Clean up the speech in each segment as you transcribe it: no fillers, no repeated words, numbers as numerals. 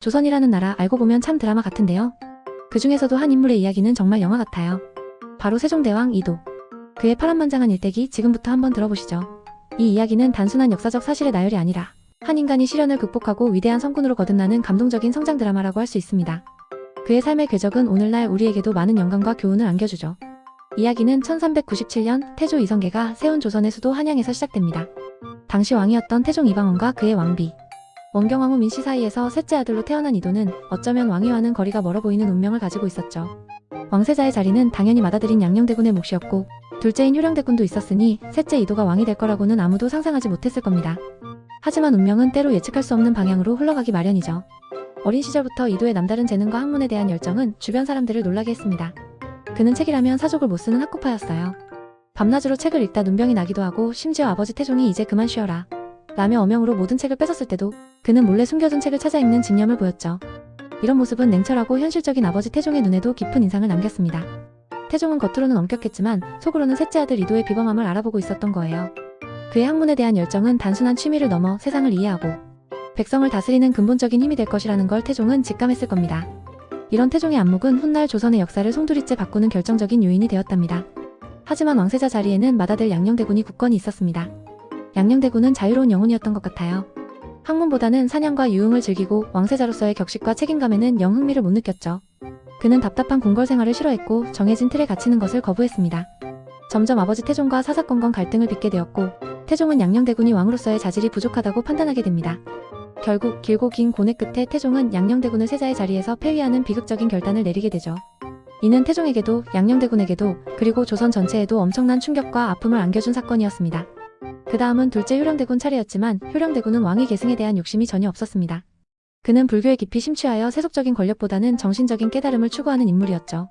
조선이라는 나라 알고 보면 참 드라마 같은데요. 그 중에서도 한 인물의 이야기는 정말 영화 같아요. 바로 세종대왕 이도. 그의 파란만장한 일대기 지금부터 한번 들어보시죠. 이 이야기는 단순한 역사적 사실의 나열이 아니라 한 인간이 시련을 극복하고 위대한 성군으로 거듭나는 감동적인 성장 드라마라고 할 수 있습니다. 그의 삶의 궤적은 오늘날 우리에게도 많은 영감과 교훈을 안겨주죠. 이야기는 1397년 태조 이성계가 세운 조선의 수도 한양에서 시작됩니다. 당시 왕이었던 태종 이방원과 그의 왕비 원경왕후 민씨 사이에서 셋째 아들로 태어난 이도는 어쩌면 왕위와는 거리가 멀어 보이는 운명을 가지고 있었죠. 왕세자의 자리는 당연히 맏아들인 양녕대군의 몫이었고 둘째인 효령대군도 있었으니 셋째 이도가 왕이 될 거라고는 아무도 상상하지 못했을 겁니다. 하지만 운명은 때로 예측할 수 없는 방향으로 흘러가기 마련이죠. 어린 시절부터 이도의 남다른 재능과 학문에 대한 열정은 주변 사람들을 놀라게 했습니다. 그는 책이라면 사족을 못 쓰는 학구파였어요. 밤낮으로 책을 읽다 눈병이 나기도 하고 심지어 아버지 태종이 이제 그만 쉬어라 라며 어명으로 모든 책을 뺏었을 때도 그는 몰래 숨겨둔 책을 찾아 읽는 집념을 보였죠. 이런 모습은 냉철하고 현실적인 아버지 태종의 눈에도 깊은 인상을 남겼습니다. 태종은 겉으로는 엄격했지만 속으로는 셋째 아들 이도의 비범함을 알아보고 있었던 거예요. 그의 학문에 대한 열정은 단순한 취미를 넘어 세상을 이해하고 백성을 다스리는 근본적인 힘이 될 것이라는 걸 태종은 직감했을 겁니다. 이런 태종의 안목은 훗날 조선의 역사를 송두리째 바꾸는 결정적인 요인이 되었답니다. 하지만 왕세자 자리에는 맏아들 양녕대군이 굳건히 있었습니다. 양녕대군은 자유로운 영혼이었던 것 같아요. 학문보다는 사냥과 유흥을 즐기고 왕세자로서의 격식과 책임감에는 영 흥미를 못 느꼈죠. 그는 답답한 궁궐 생활을 싫어했고 정해진 틀에 갇히는 것을 거부했습니다. 점점 아버지 태종과 사사건건 갈등을 빚게 되었고 태종은 양녕대군이 왕으로서의 자질이 부족하다고 판단하게 됩니다. 결국 길고 긴 고뇌 끝에 태종은 양녕대군을 세자의 자리에서 폐위하는 비극적인 결단을 내리게 되죠. 이는 태종에게도 양녕대군에게도 그리고 조선 전체에도 엄청난 충격과 아픔을 안겨준 사건이었습니다. 그 다음은 둘째 효령대군 차례였지만 효령대군은 왕위 계승에 대한 욕심이 전혀 없었습니다. 그는 불교에 깊이 심취하여 세속적인 권력보다는 정신적인 깨달음을 추구하는 인물이었죠.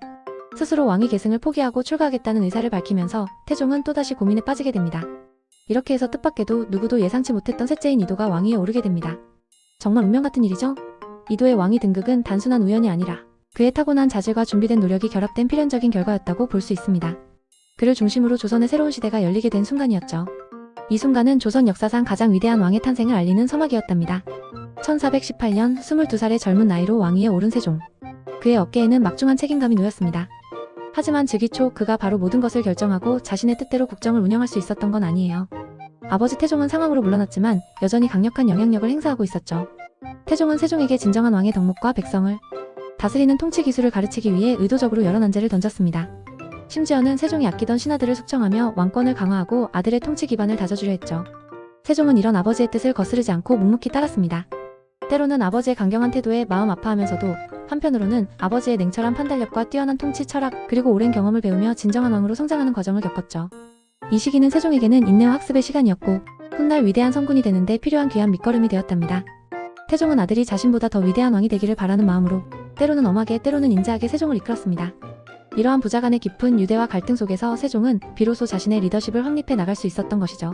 스스로 왕위 계승을 포기하고 출가하겠다는 의사를 밝히면서 태종은 또다시 고민에 빠지게 됩니다. 이렇게 해서 뜻밖에도 누구도 예상치 못했던 셋째인 이도가 왕위에 오르게 됩니다. 정말 운명 같은 일이죠? 이도의 왕위 등극은 단순한 우연이 아니라 그의 타고난 자질과 준비된 노력이 결합된 필연적인 결과였다고 볼 수 있습니다. 그를 중심으로 조선의 새로운 시대가 열리게 된 순간이었죠. 이 순간은 조선 역사상 가장 위대한 왕의 탄생을 알리는 서막이었답니다. 1418년 22살의 젊은 나이로 왕위에 오른 세종. 그의 어깨에는 막중한 책임감이 놓였습니다. 하지만 즉위 초 그가 바로 모든 것을 결정하고 자신의 뜻대로 국정을 운영할 수 있었던 건 아니에요. 아버지 태종은 상황으로 물러났지만 여전히 강력한 영향력을 행사하고 있었죠. 태종은 세종에게 진정한 왕의 덕목과 백성을 다스리는 통치 기술을 가르치기 위해 의도적으로 여러 난제를 던졌습니다. 심지어는 세종이 아끼던 신하들을 숙청하며 왕권을 강화하고 아들의 통치 기반을 다져주려 했죠. 세종은 이런 아버지의 뜻을 거스르지 않고 묵묵히 따랐습니다. 때로는 아버지의 강경한 태도에 마음 아파하면서도 한편으로는 아버지의 냉철한 판단력과 뛰어난 통치 철학 그리고 오랜 경험을 배우며 진정한 왕으로 성장하는 과정을 겪었죠. 이 시기는 세종에게는 인내와 학습의 시간이었고 훗날 위대한 성군이 되는데 필요한 귀한 밑거름이 되었답니다. 태종은 아들이 자신보다 더 위대한 왕이 되기를 바라는 마음으로 때로는 엄하게 때로는 인자하게 세종을 이끌었습니다. 이러한 부자 간의 깊은 유대와 갈등 속에서 세종은 비로소 자신의 리더십을 확립해 나갈 수 있었던 것이죠.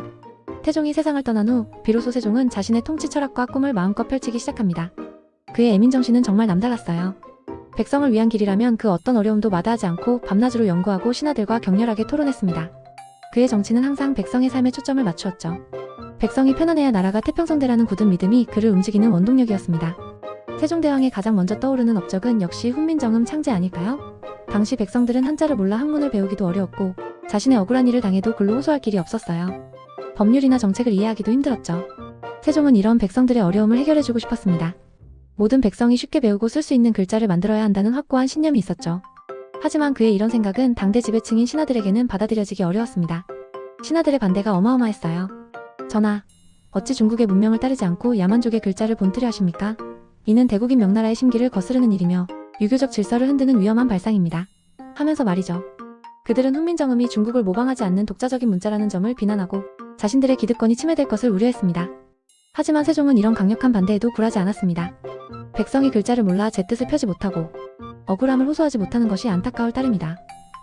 태종이 세상을 떠난 후 비로소 세종은 자신의 통치 철학과 꿈을 마음껏 펼치기 시작합니다. 그의 애민정신은 정말 남달랐어요. 백성을 위한 길이라면 그 어떤 어려움도 마다하지 않고 밤낮으로 연구하고 신하들과 격렬하게 토론했습니다. 그의 정치는 항상 백성의 삶에 초점을 맞추었죠. 백성이 편안해야 나라가 태평성대라는 굳은 믿음이 그를 움직이는 원동력이었습니다. 세종대왕의 가장 먼저 떠오르는 업적은 역시 훈민정음 창제 아닐까요? 당시 백성들은 한자를 몰라 학문을 배우기도 어려웠고 자신의 억울한 일을 당해도 글로 호소할 길이 없었어요. 법률이나 정책을 이해하기도 힘들었죠. 세종은 이런 백성들의 어려움을 해결해주고 싶었습니다. 모든 백성이 쉽게 배우고 쓸 수 있는 글자를 만들어야 한다는 확고한 신념이 있었죠. 하지만 그의 이런 생각은 당대 지배층인 신하들에게는 받아들여지기 어려웠습니다. 신하들의 반대가 어마어마했어요. 전하, 어찌 중국의 문명을 따르지 않고 야만족의 글자를 본뜨려 하십니까? 이는 대국인 명나라의 심기를 거스르는 일이며 유교적 질서를 흔드는 위험한 발상입니다. 하면서 말이죠. 그들은 훈민정음이 중국을 모방하지 않는 독자적인 문자라는 점을 비난하고 자신들의 기득권이 침해될 것을 우려했습니다. 하지만 세종은 이런 강력한 반대에도 굴하지 않았습니다. 백성이 글자를 몰라 제 뜻을 펴지 못하고 억울함을 호소하지 못하는 것이 안타까울 따름이다.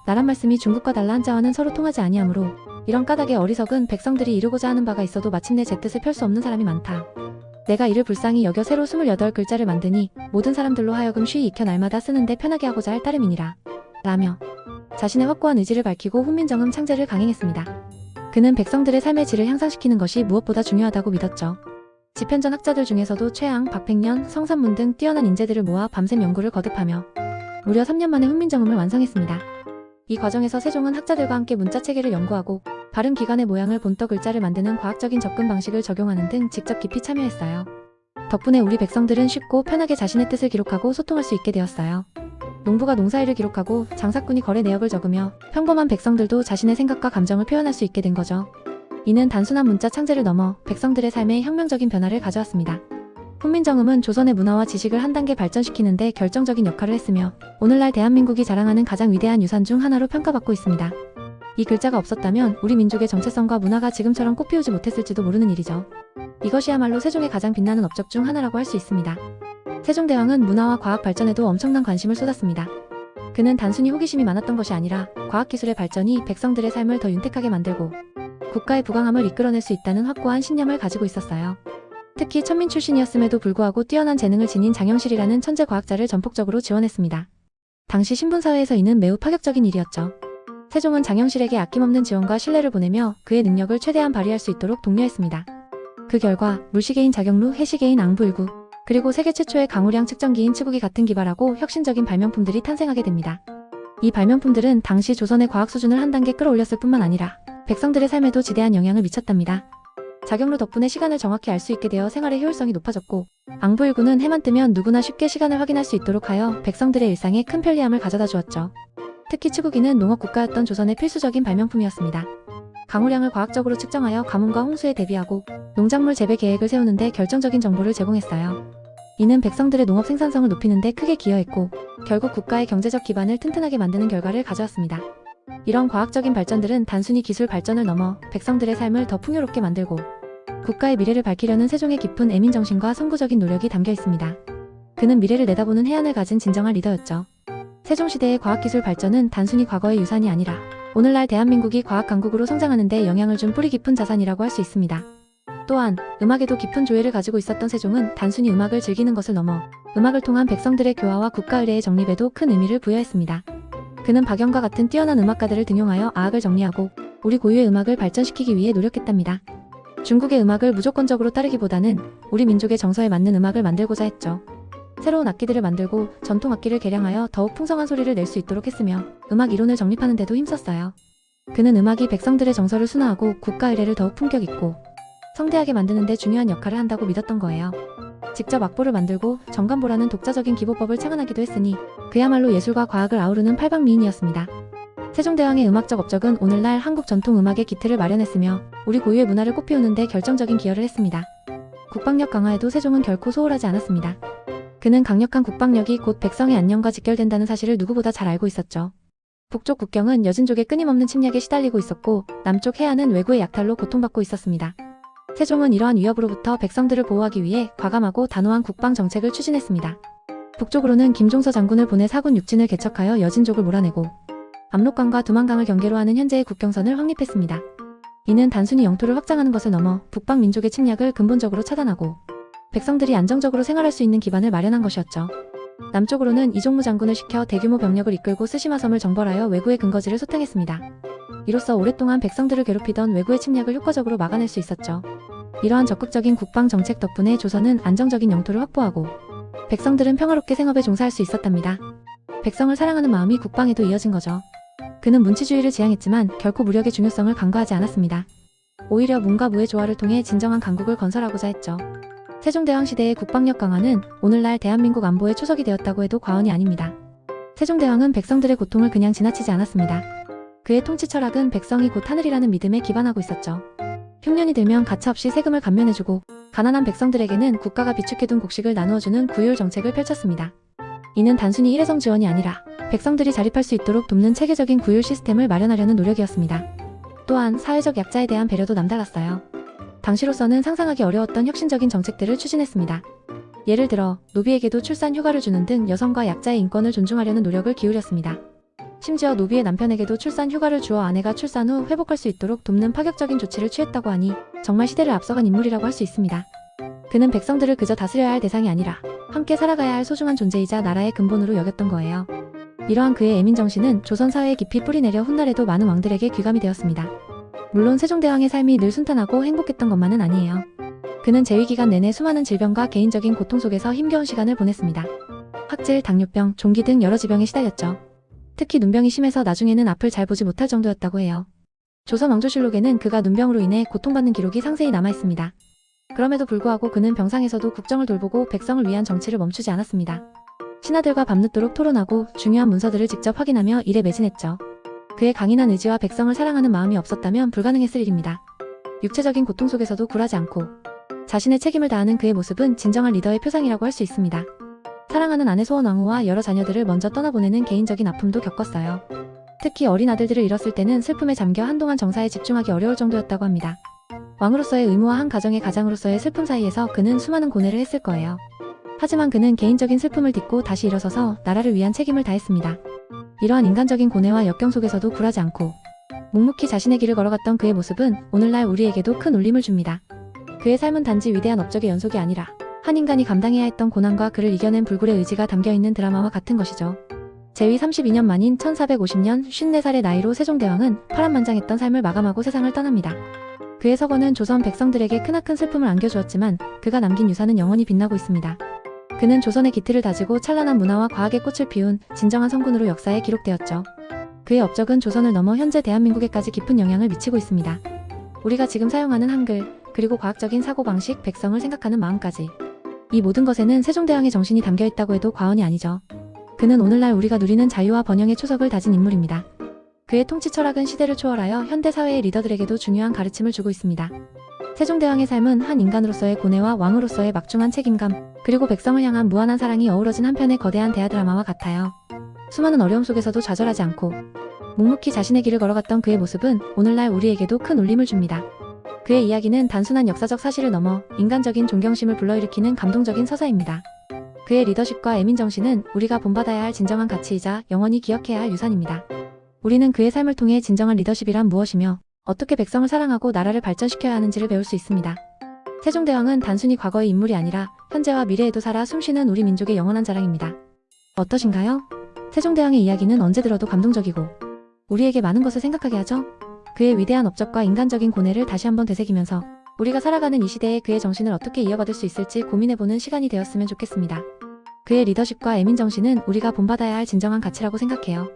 나란 말씀이 중국과 달라 한자와는 서로 통하지 아니하므로 이런 까닭의 어리석은 백성들이 이루고자 하는 바가 있어도 마침내 제 뜻을 펼 수 없는 사람이 많다. 내가 이를 불쌍히 여겨 새로 28글자를 만드니 모든 사람들로 하여금 쉬이 익혀 날마다 쓰는데 편하게 하고자 할 따름이니라. 라며 자신의 확고한 의지를 밝히고 훈민정음 창제를 강행했습니다. 그는 백성들의 삶의 질을 향상시키는 것이 무엇보다 중요하다고 믿었죠. 집현전 학자들 중에서도 최양, 박팽년, 성산문 등 뛰어난 인재들을 모아 밤샘 연구를 거듭하며 무려 3년 만에 훈민정음을 완성했습니다. 이 과정에서 세종은 학자들과 함께 문자 체계를 연구하고 발음 기관의 모양을 본떠 글자를 만드는 과학적인 접근 방식을 적용하는 등 직접 깊이 참여했어요. 덕분에 우리 백성들은 쉽고 편하게 자신의 뜻을 기록하고 소통할 수 있게 되었어요. 농부가 농사일을 기록하고 장사꾼이 거래 내역을 적으며 평범한 백성들도 자신의 생각과 감정을 표현할 수 있게 된 거죠. 이는 단순한 문자 창제를 넘어 백성들의 삶에 혁명적인 변화를 가져왔습니다. 훈민정음은 조선의 문화와 지식을 한 단계 발전시키는 데 결정적인 역할을 했으며 오늘날 대한민국이 자랑하는 가장 위대한 유산 중 하나로 평가받고 있습니다. 이 글자가 없었다면 우리 민족의 정체성과 문화가 지금처럼 꽃피우지 못했을지도 모르는 일이죠. 이것이야말로 세종의 가장 빛나는 업적 중 하나라고 할 수 있습니다. 세종대왕은 문화와 과학 발전에도 엄청난 관심을 쏟았습니다. 그는 단순히 호기심이 많았던 것이 아니라 과학기술의 발전이 백성들의 삶을 더 윤택하게 만들고 국가의 부강함을 이끌어낼 수 있다는 확고한 신념을 가지고 있었어요. 특히 천민 출신이었음에도 불구하고 뛰어난 재능을 지닌 장영실이라는 천재 과학자를 전폭적으로 지원했습니다. 당시 신분사회에서 이는 매우 파격적인 일이었죠. 세종은 장영실에게 아낌없는 지원과 신뢰를 보내며 그의 능력을 최대한 발휘할 수 있도록 독려했습니다. 그 결과 물시계인 자경루, 해시계인 앙부일구, 그리고 세계 최초의 강우량 측정기인 치국이 같은 기발하고 혁신적인 발명품들이 탄생하게 됩니다. 이 발명품들은 당시 조선의 과학 수준을 한 단계 끌어올렸을 뿐만 아니라 백성들의 삶에도 지대한 영향을 미쳤답니다. 자경루 덕분에 시간을 정확히 알 수 있게 되어 생활의 효율성이 높아졌고 앙부일구는 해만 뜨면 누구나 쉽게 시간을 확인할 수 있도록 하여 백성들의 일상에 큰 편리함을 가져다 주었죠. 특히 치국이는 농업 국가였던 조선의 필수적인 발명품이었습니다. 강우량을 과학적으로 측정하여 가뭄과 홍수에 대비하고 농작물 재배 계획을 세우는 데 결정적인 정보를 제공했어요. 이는 백성들의 농업 생산성을 높이는 데 크게 기여했고 결국 국가의 경제적 기반을 튼튼하게 만드는 결과를 가져왔습니다. 이런 과학적인 발전들은 단순히 기술 발전을 넘어 백성들의 삶을 더 풍요롭게 만들고 국가의 미래를 밝히려는 세종의 깊은 애민정신과 선구적인 노력이 담겨 있습니다. 그는 미래를 내다보는 해안을 가진 진정한 리더였죠. 세종시대의 과학기술 발전은 단순히 과거의 유산이 아니라 오늘날 대한민국이 과학강국으로 성장하는 데 영향을 준 뿌리 깊은 자산이라고 할 수 있습니다. 또한 음악에도 깊은 조예를 가지고 있었던 세종은 단순히 음악을 즐기는 것을 넘어 음악을 통한 백성들의 교화와 국가 의례의 정립에도 큰 의미를 부여했습니다. 그는 박영과 같은 뛰어난 음악가들을 등용하여 아악을 정리하고 우리 고유의 음악을 발전시키기 위해 노력했답니다. 중국의 음악을 무조건적으로 따르기보다는 우리 민족의 정서에 맞는 음악을 만들고자 했죠. 새로운 악기들을 만들고 전통 악기를 개량하여 더욱 풍성한 소리를 낼 수 있도록 했으며 음악 이론을 정립하는 데도 힘썼어요. 그는 음악이 백성들의 정서를 순화하고 국가 의례를 더욱 품격 있고 성대하게 만드는 데 중요한 역할을 한다고 믿었던 거예요. 직접 악보를 만들고 정간보라는 독자적인 기보법을 창안하기도 했으니 그야말로 예술과 과학을 아우르는 팔방미인이었습니다. 세종대왕의 음악적 업적은 오늘날 한국 전통 음악의 기틀을 마련했으며 우리 고유의 문화를 꽃피우는 데 결정적인 기여를 했습니다. 국방력 강화에도 세종은 결코 소홀하지 않았습니다. 그는 강력한 국방력이 곧 백성의 안녕과 직결된다는 사실을 누구보다 잘 알고 있었죠. 북쪽 국경은 여진족의 끊임없는 침략에 시달리고 있었고 남쪽 해안은 왜구의 약탈로 고통받고 있었습니다. 세종은 이러한 위협으로부터 백성들을 보호하기 위해 과감하고 단호한 국방 정책을 추진했습니다. 북쪽으로는 김종서 장군을 보내 사군 육진을 개척하여 여진족을 몰아내고 압록강과 두만강을 경계로 하는 현재의 국경선을 확립했습니다. 이는 단순히 영토를 확장하는 것을 넘어 북방 민족의 침략을 근본적으로 차단하고 백성들이 안정적으로 생활할 수 있는 기반을 마련한 것이었죠. 남쪽으로는 이종무 장군을 시켜 대규모 병력을 이끌고 스시마섬을 정벌하여 왜구의 근거지를 소탕했습니다. 이로써 오랫동안 백성들을 괴롭히던 왜구의 침략을 효과적으로 막아낼 수 있었죠. 이러한 적극적인 국방 정책 덕분에 조선은 안정적인 영토를 확보하고 백성들은 평화롭게 생업에 종사할 수 있었답니다. 백성을 사랑하는 마음이 국방에도 이어진 거죠. 그는 문치주의를 지향했지만 결코 무력의 중요성을 간과하지 않았습니다. 오히려 문과 무의 조화를 통해 진정한 강국을 건설하고자 했죠. 세종대왕 시대의 국방력 강화는 오늘날 대한민국 안보의 초석이 되었다고 해도 과언이 아닙니다. 세종대왕은 백성들의 고통을 그냥 지나치지 않았습니다. 그의 통치 철학은 백성이 곧 하늘이라는 믿음에 기반하고 있었죠. 흉년이 들면 가차없이 세금을 감면해주고 가난한 백성들에게는 국가가 비축해둔 곡식을 나누어주는 구휼 정책을 펼쳤습니다. 이는 단순히 일회성 지원이 아니라 백성들이 자립할 수 있도록 돕는 체계적인 구휼 시스템을 마련하려는 노력이었습니다. 또한 사회적 약자에 대한 배려도 남달랐어요. 당시로서는 상상하기 어려웠던 혁신적인 정책들을 추진했습니다. 예를 들어 노비에게도 출산 휴가를 주는 등 여성과 약자의 인권을 존중하려는 노력을 기울였습니다. 심지어 노비의 남편에게도 출산 휴가를 주어 아내가 출산 후 회복할 수 있도록 돕는 파격적인 조치를 취했다고 하니 정말 시대를 앞서간 인물이라고 할 수 있습니다. 그는 백성들을 그저 다스려야 할 대상이 아니라 함께 살아가야 할 소중한 존재이자 나라의 근본으로 여겼던 거예요. 이러한 그의 애민정신은 조선 사회에 깊이 뿌리내려 훗날에도 많은 왕들에게 귀감이 되었습니다. 물론 세종대왕의 삶이 늘 순탄하고 행복했던 것만은 아니에요. 그는 재위 기간 내내 수많은 질병과 개인적인 고통 속에서 힘겨운 시간을 보냈습니다. 확질, 당뇨병, 종기 등 여러 지병에 시달렸죠. 특히 눈병이 심해서 나중에는 앞을 잘 보지 못할 정도였다고 해요. 조선 왕조실록에는 그가 눈병으로 인해 고통받는 기록이 상세히 남아있습니다. 그럼에도 불구하고 그는 병상에서도 국정을 돌보고 백성을 위한 정치를 멈추지 않았습니다. 신하들과 밤늦도록 토론하고 중요한 문서들을 직접 확인하며 일에 매진했죠. 그의 강인한 의지와 백성을 사랑하는 마음이 없었다면 불가능했을 일입니다. 육체적인 고통 속에서도 굴하지 않고 자신의 책임을 다하는 그의 모습은 진정한 리더의 표상이라고 할 수 있습니다. 사랑하는 아내 소원왕후와 여러 자녀들을 먼저 떠나보내는 개인적인 아픔도 겪었어요. 특히 어린 아들들을 잃었을 때는 슬픔에 잠겨 한동안 정사에 집중하기 어려울 정도였다고 합니다. 왕으로서의 의무와 한 가정의 가장으로서의 슬픔 사이에서 그는 수많은 고뇌를 했을 거예요. 하지만 그는 개인적인 슬픔을 딛고 다시 일어서서 나라를 위한 책임을 다했습니다. 이러한 인간적인 고뇌와 역경 속에서도 굴하지 않고 묵묵히 자신의 길을 걸어갔던 그의 모습은 오늘날 우리에게도 큰 울림을 줍니다. 그의 삶은 단지 위대한 업적의 연속이 아니라 한 인간이 감당해야 했던 고난과 그를 이겨낸 불굴의 의지가 담겨있는 드라마와 같은 것이죠. 재위 32년 만인 1450년 54살의 나이로 세종대왕은 파란만장했던 삶을 마감하고 세상을 떠납니다. 그의 서거는 조선 백성들에게 크나큰 슬픔을 안겨주었지만 그가 남긴 유산은 영원히 빛나고 있습니다. 그는 조선의 기틀을 다지고 찬란한 문화와 과학의 꽃을 피운 진정한 성군으로 역사에 기록되었죠. 그의 업적은 조선을 넘어 현재 대한민국에까지 깊은 영향을 미치고 있습니다. 우리가 지금 사용하는 한글, 그리고 과학적인 사고방식, 백성을 생각하는 마음까지 이 모든 것에는 세종대왕의 정신이 담겨있다고 해도 과언이 아니죠. 그는 오늘날 우리가 누리는 자유와 번영의 초석을 다진 인물입니다. 그의 통치 철학은 시대를 초월하여 현대 사회의 리더들에게도 중요한 가르침을 주고 있습니다. 세종대왕의 삶은 한 인간으로서의 고뇌와 왕으로서의 막중한 책임감, 그리고 백성을 향한 무한한 사랑이 어우러진 한편의 거대한 대하드라마와 같아요. 수많은 어려움 속에서도 좌절하지 않고 묵묵히 자신의 길을 걸어갔던 그의 모습은 오늘날 우리에게도 큰 울림을 줍니다. 그의 이야기는 단순한 역사적 사실을 넘어 인간적인 존경심을 불러일으키는 감동적인 서사입니다. 그의 리더십과 애민정신은 우리가 본받아야 할 진정한 가치이자 영원히 기억해야 할 유산입니다. 우리는 그의 삶을 통해 진정한 리더십이란 무엇이며 어떻게 백성을 사랑하고 나라를 발전시켜야 하는지를 배울 수 있습니다. 세종대왕은 단순히 과거의 인물이 아니라 현재와 미래에도 살아 숨쉬는 우리 민족의 영원한 자랑입니다. 어떠신가요? 세종대왕의 이야기는 언제 들어도 감동적이고 우리에게 많은 것을 생각하게 하죠? 그의 위대한 업적과 인간적인 고뇌를 다시 한번 되새기면서 우리가 살아가는 이 시대에 그의 정신을 어떻게 이어받을 수 있을지 고민해보는 시간이 되었으면 좋겠습니다. 그의 리더십과 애민정신은 우리가 본받아야 할 진정한 가치라고 생각해요.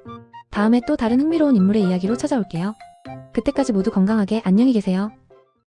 다음에 또 다른 흥미로운 인물의 이야기로 찾아올게요. 그때까지 모두 건강하게 안녕히 계세요.